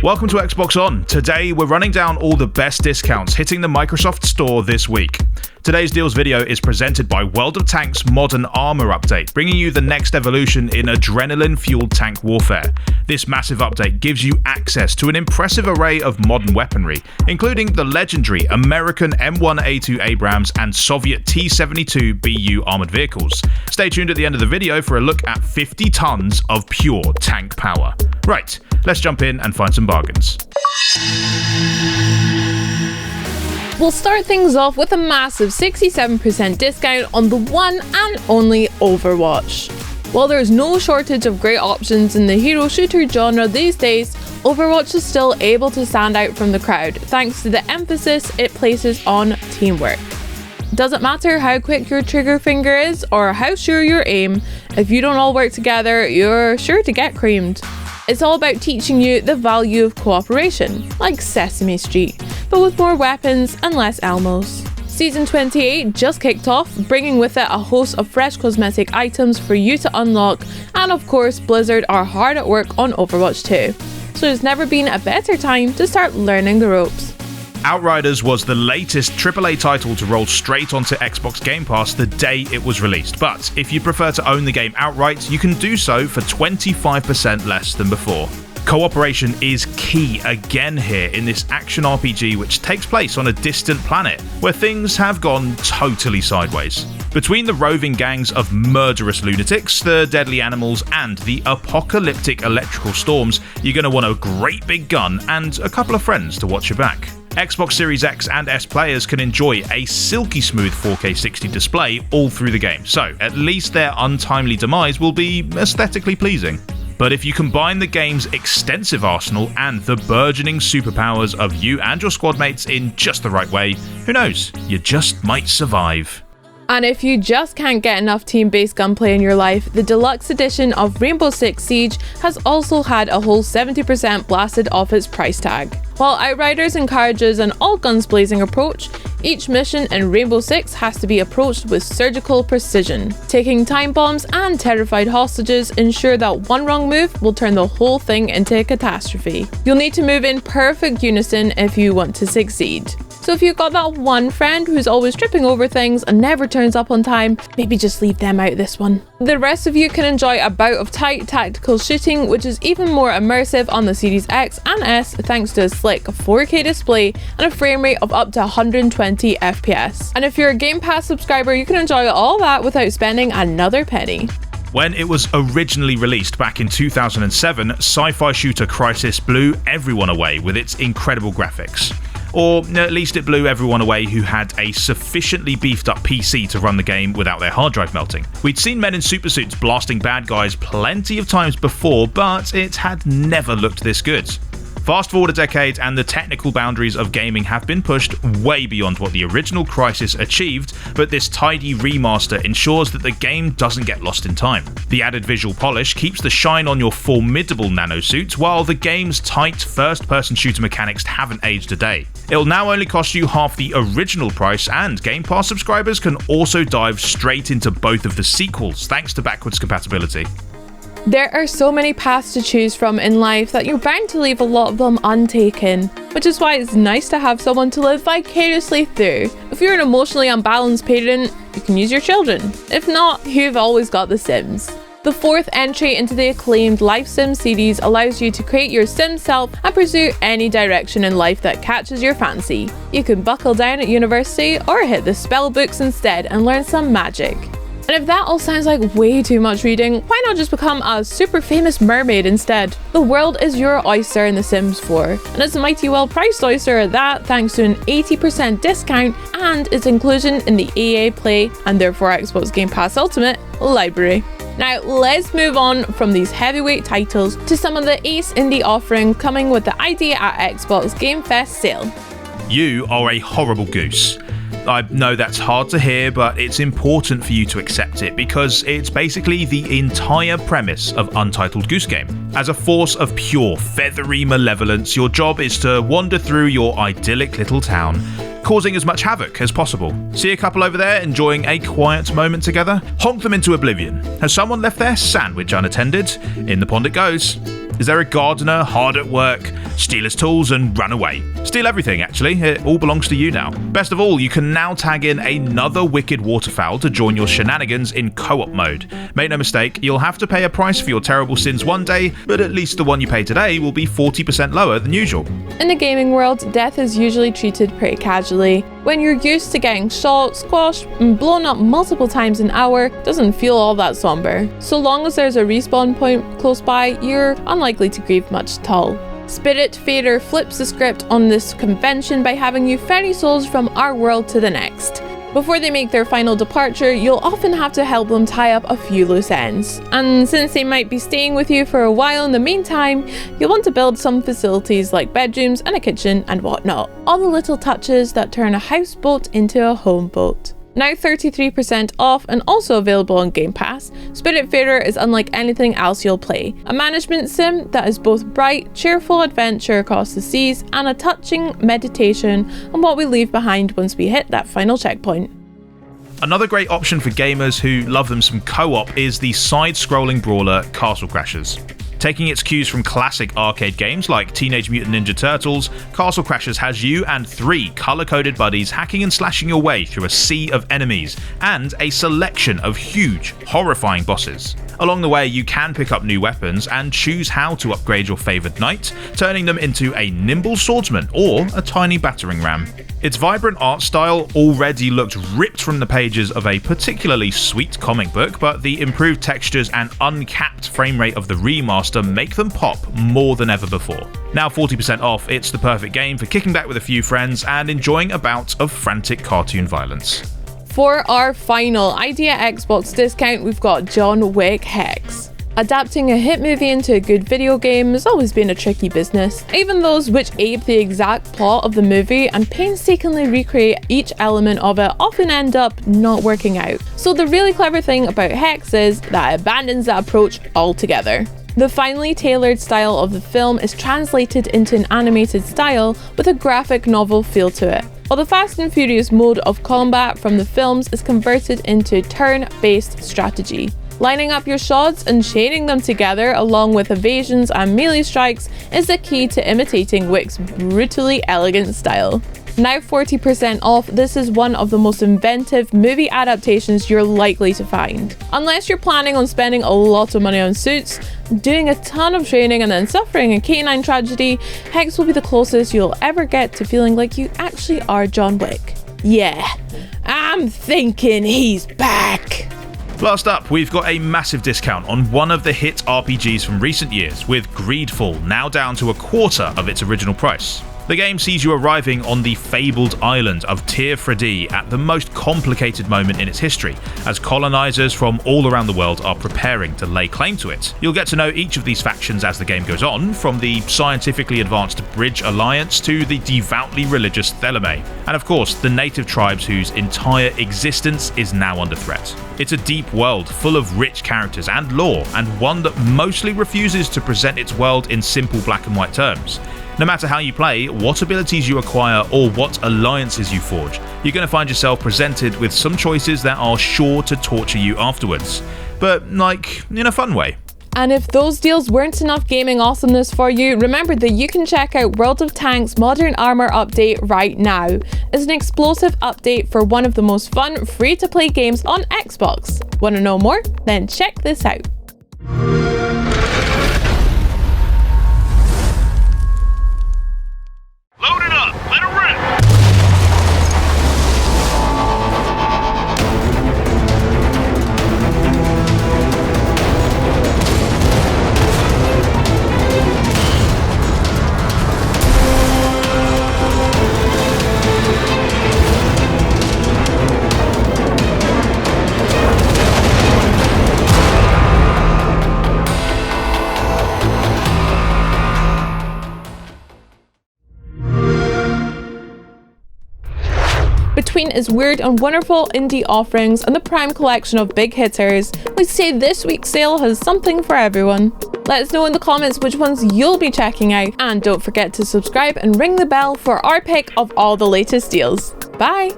Welcome to Xbox On. Today we're running down all the best discounts hitting the Microsoft Store this week. Today's deals video is presented by World of Tanks' Modern Armor update, bringing you the next evolution in adrenaline-fueled tank warfare. This massive update gives you access to an impressive array of modern weaponry, including the legendary American M1A2 Abrams and Soviet T-72 BU armored vehicles. Stay tuned at the end of the video for a look at 50 tons of pure tank power. Right, let's jump in and find some bargains. We'll start things off with a massive 67% discount on the one and only Overwatch. While there's no shortage of great options in the hero shooter genre these days, Overwatch is still able to stand out from the crowd thanks to the emphasis it places on teamwork. Doesn't matter how quick your trigger finger is or how sure your aim, if you don't all work together, you're sure to get creamed. It's all about teaching you the value of cooperation, like Sesame Street, but with more weapons and less Elmos. Season 28 just kicked off, bringing with it a host of fresh cosmetic items for you to unlock, and of course Blizzard are hard at work on Overwatch 2. So there's never been a better time to start learning the ropes. Outriders was the latest AAA title to roll straight onto Xbox Game Pass the day it was released, but if you prefer to own the game outright, you can do so for 25% less than before. Cooperation is key again here in this action RPG which takes place on a distant planet where things have gone totally sideways. Between the roving gangs of murderous lunatics, the deadly animals, and the apocalyptic electrical storms, you're going to want a great big gun and a couple of friends to watch your back. Xbox Series X and S players can enjoy a silky smooth 4K 60 display all through the game, so at least their untimely demise will be aesthetically pleasing. But if you combine the game's extensive arsenal and the burgeoning superpowers of you and your squad mates in just the right way, who knows, you just might survive. And if you just can't get enough team-based gunplay in your life, the deluxe edition of Rainbow Six Siege has also had a whole 70% blasted off its price tag. While Outriders encourages an all-guns-blazing approach, each mission in Rainbow Six has to be approached with surgical precision. Taking time bombs and terrified hostages ensure that one wrong move will turn the whole thing into a catastrophe. You'll need to move in perfect unison if you want to succeed. So if you've got that one friend who's always tripping over things and never turns up on time, maybe just leave them out this one. The rest of you can enjoy a bout of tight tactical shooting, which is even more immersive on the Series X and S thanks to a slick 4K display and a frame rate of up to 120 FPS. And if you're a Game Pass subscriber, you can enjoy all that without spending another penny. When it was originally released back in 2007, sci-fi shooter Crysis blew everyone away with its incredible graphics. Or at least it blew everyone away who had a sufficiently beefed up PC to run the game without their hard drive melting. We'd seen men in supersuits blasting bad guys plenty of times before, but it had never looked this good. Fast forward a decade and the technical boundaries of gaming have been pushed way beyond what the original Crysis achieved, but this tidy remaster ensures that the game doesn't get lost in time. The added visual polish keeps the shine on your formidable nanosuits, while the game's tight first-person shooter mechanics haven't aged a day. It'll now only cost you half the original price, and Game Pass subscribers can also dive straight into both of the sequels thanks to backwards compatibility. There are so many paths to choose from in life that you're bound to leave a lot of them untaken, which is why it's nice to have someone to live vicariously through. If you're an emotionally unbalanced parent, you can use your children. If not, you've always got The Sims. The fourth entry into the acclaimed Life Sim series allows you to create your Sim self and pursue any direction in life that catches your fancy. You can buckle down at university or hit the spell books instead and learn some magic. And if that all sounds like way too much reading, why not just become a super famous mermaid instead? The world is your oyster in The Sims 4, and it's a mighty well priced oyster at that thanks to an 80% discount and its inclusion in the EA Play, and therefore Xbox Game Pass Ultimate, library. Now let's move on from these heavyweight titles to some of the ace indie offering coming with the Idea at Xbox Game Fest sale. You are a horrible goose. I know that's hard to hear, but it's important for you to accept it because it's basically the entire premise of Untitled Goose Game. As a force of pure, feathery malevolence, your job is to wander through your idyllic little town, causing as much havoc as possible. See a couple over there enjoying a quiet moment together? Honk them into oblivion. Has someone left their sandwich unattended? In the pond it goes. Is there a gardener hard at work? Steal his tools and run away. Steal everything, actually. It all belongs to you now. Best of all, you can now tag in another wicked waterfowl to join your shenanigans in co-op mode. Make no mistake, you'll have to pay a price for your terrible sins one day, but at least the one you pay today will be 40% lower than usual. In the gaming world, death is usually treated pretty casually. When you're used to getting shot, squashed, and blown up multiple times an hour, it doesn't feel all that somber. So long as there's a respawn point close by, you're unlikely to grieve much at all. Spiritfarer flips the script on this convention by having you ferry souls from our world to the next. Before they make their final departure, you'll often have to help them tie up a few loose ends. And since they might be staying with you for a while in the meantime, you'll want to build some facilities like bedrooms and a kitchen and whatnot. All the little touches that turn a houseboat into a home boat. Now 33% off and also available on Game Pass, Spiritfarer is unlike anything else you'll play. A management sim that is both bright, cheerful adventure across the seas and a touching meditation on what we leave behind once we hit that final checkpoint. Another great option for gamers who love them some co-op is the side-scrolling brawler Castle Crashers. Taking its cues from classic arcade games like Teenage Mutant Ninja Turtles, Castle Crashers has you and 3 colour-coded buddies hacking and slashing your way through a sea of enemies, and a selection of huge, horrifying bosses. Along the way, you can pick up new weapons and choose how to upgrade your favoured knight, turning them into a nimble swordsman or a tiny battering ram. Its vibrant art style already looked ripped from the pages of a particularly sweet comic book, but the improved textures and uncapped frame rate of the remaster make them pop more than ever before. Now 40% off, it's the perfect game for kicking back with a few friends and enjoying a bout of frantic cartoon violence. For our final Idea Xbox discount, we've got John Wick Hex. Adapting a hit movie into a good video game has always been a tricky business. Even those which ape the exact plot of the movie and painstakingly recreate each element of it often end up not working out. So the really clever thing about Hex is that it abandons that approach altogether. The finely tailored style of the film is translated into an animated style with a graphic novel feel to it, while the Fast and Furious mode of combat from the films is converted into turn-based strategy. Lining up your shots and chaining them together along with evasions and melee strikes is the key to imitating Wick's brutally elegant style. Now 40% off, this is one of the most inventive movie adaptations you're likely to find. Unless you're planning on spending a lot of money on suits, doing a ton of training and then suffering a canine tragedy, Hex will be the closest you'll ever get to feeling like you actually are John Wick. Yeah, I'm thinking he's back. Last up, we've got a massive discount on one of the hit RPGs from recent years, with Greedfall now down to a quarter of its original price. The game sees you arriving on the fabled island of Tir Freddy at the most complicated moment in its history, as colonizers from all around the world are preparing to lay claim to it. You'll get to know each of these factions as the game goes on, from the scientifically advanced Bridge Alliance to the devoutly religious Theleme, and of course the native tribes whose entire existence is now under threat. It's a deep world full of rich characters and lore, and one that mostly refuses to present its world in simple black and white terms. No matter how you play, what abilities you acquire, or what alliances you forge, you're going to find yourself presented with some choices that are sure to torture you afterwards. But, like, in a fun way. And if those deals weren't enough gaming awesomeness for you, remember that you can check out World of Tanks Modern Armor Update right now. It's an explosive update for one of the most fun free-to-play games on Xbox. Want to know more? Then check this out. Load it up! Let it rip! Between its weird and wonderful indie offerings and the prime collection of big hitters, we'd say this week's sale has something for everyone. Let us know in the comments which ones you'll be checking out, and don't forget to subscribe and ring the bell for our pick of all the latest deals. Bye!